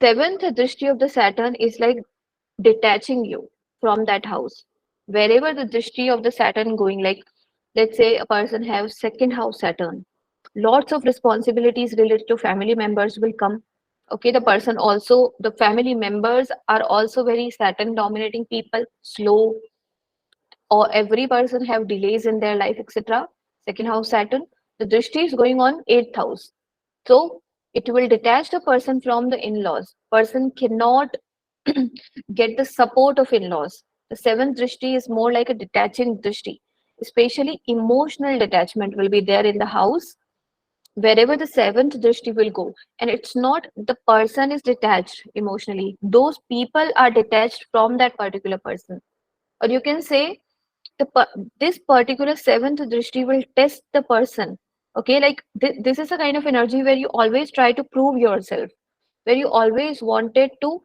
Seventh drishti of the Saturn is like detaching you from that house. Wherever the drishti of the Saturn going, like let's say a person have second house Saturn, lots of responsibilities related to family members will come. Okay, the person also, the family members are also very Saturn dominating people, slow, or every person have delays in their life, etc. Second house Saturn, the drishti is going on eighth house. So it will detach the person from the in-laws. Person cannot get the support of in-laws. The seventh drishti is more like a detaching drishti. Especially emotional detachment will be there in the house wherever the seventh drishti will go. And it's not the person is detached emotionally. Those people are detached from that particular person. Or you can say this particular seventh drishti will test the person. Okay, like this is a kind of energy where you always try to prove yourself, where you always wanted to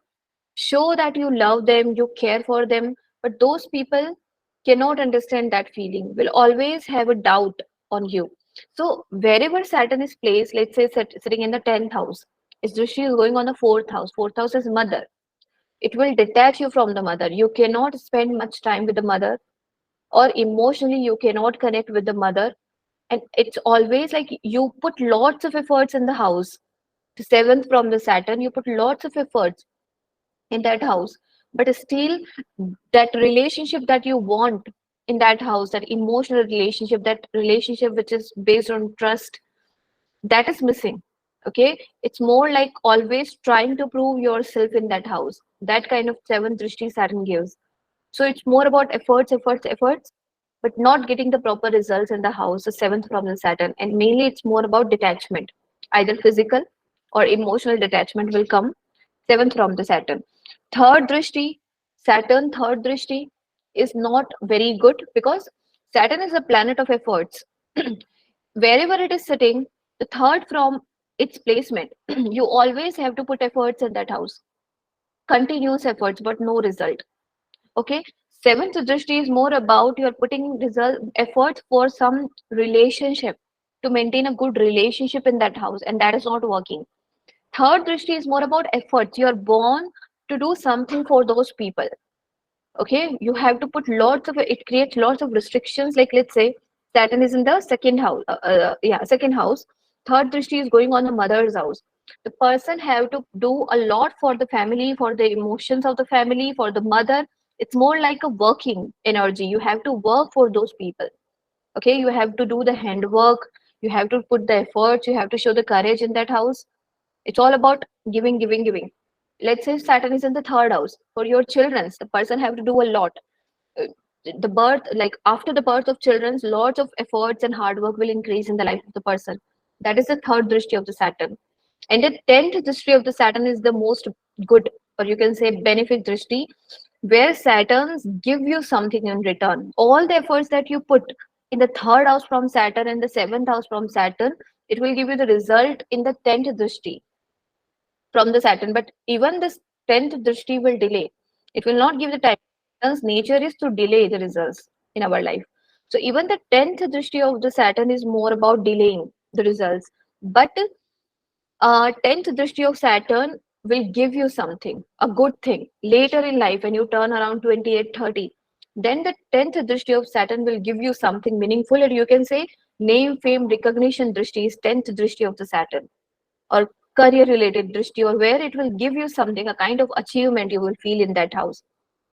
show that you love them, you care for them, but those people cannot understand that feeling, will always have a doubt on you. So wherever Saturn is placed, let's say sitting in the 10th house, its drishti is going on the fourth house. Fourth house is mother. It will detach you from the mother. You cannot spend much time with the mother, or emotionally you cannot connect with the mother. And it's always like you put lots of efforts in the house. The seventh from the Saturn, you put lots of efforts in that house, but still that relationship that you want in that house, that emotional relationship, that relationship which is based on trust, that is missing. Okay, it's more like always trying to prove yourself in that house. That kind of seventh drishti Saturn gives. So it's more about efforts, efforts, efforts, but not getting the proper results in the house, the seventh from the Saturn. And mainly it's more about detachment, either physical or emotional detachment will come, seventh from the Saturn. Third drishti, Saturn, third drishti is not very good because Saturn is a planet of efforts. Wherever it is sitting, the third from its placement, you always have to put efforts in that house, continuous efforts, but no result. Okay, seventh drishti is more about you're putting result efforts for some relationship, to maintain a good relationship in that house, and that is not working. Third drishti is more about efforts. You're born to do something for those people. Okay, you have to put lots of, it creates lots of restrictions. Like let's say Saturn is in the second house, yeah, second house. Third drishti is going on the mother's house. The person have to do a lot for the family, for the emotions of the family, for the mother. It's more like a working energy. You have to work for those people. Okay, you have to do the handwork, you have to put the efforts, you have to show the courage in that house. It's all about giving, giving, giving. Let's say Saturn is in the third house. For your children, the person have to do a lot. Uh, The birth, like after the birth of children, lots of efforts and hard work will increase in the life of the person. That is the third drishti of the Saturn. And the 10th drishti of the Saturn is the most good, or you can say benefit drishti, where Saturns give you something in return. All the efforts that you put in the third house from Saturn and the seventh house from Saturn, it will give you the result in the 10th drishti from the Saturn. But even this 10th drishti will delay. It will not give the time. Saturn's nature is to delay the results in our life. So even the 10th drishti of the Saturn is more about delaying the results. But 10th drishti of Saturn will give you something, a good thing. Later in life, when you turn around 28, 30, then the 10th drishti of Saturn will give you something meaningful. Or you can say name, fame, recognition drishti is 10th drishti of the Saturn, or career related drishti, or where it will give you something, a kind of achievement you will feel in that house.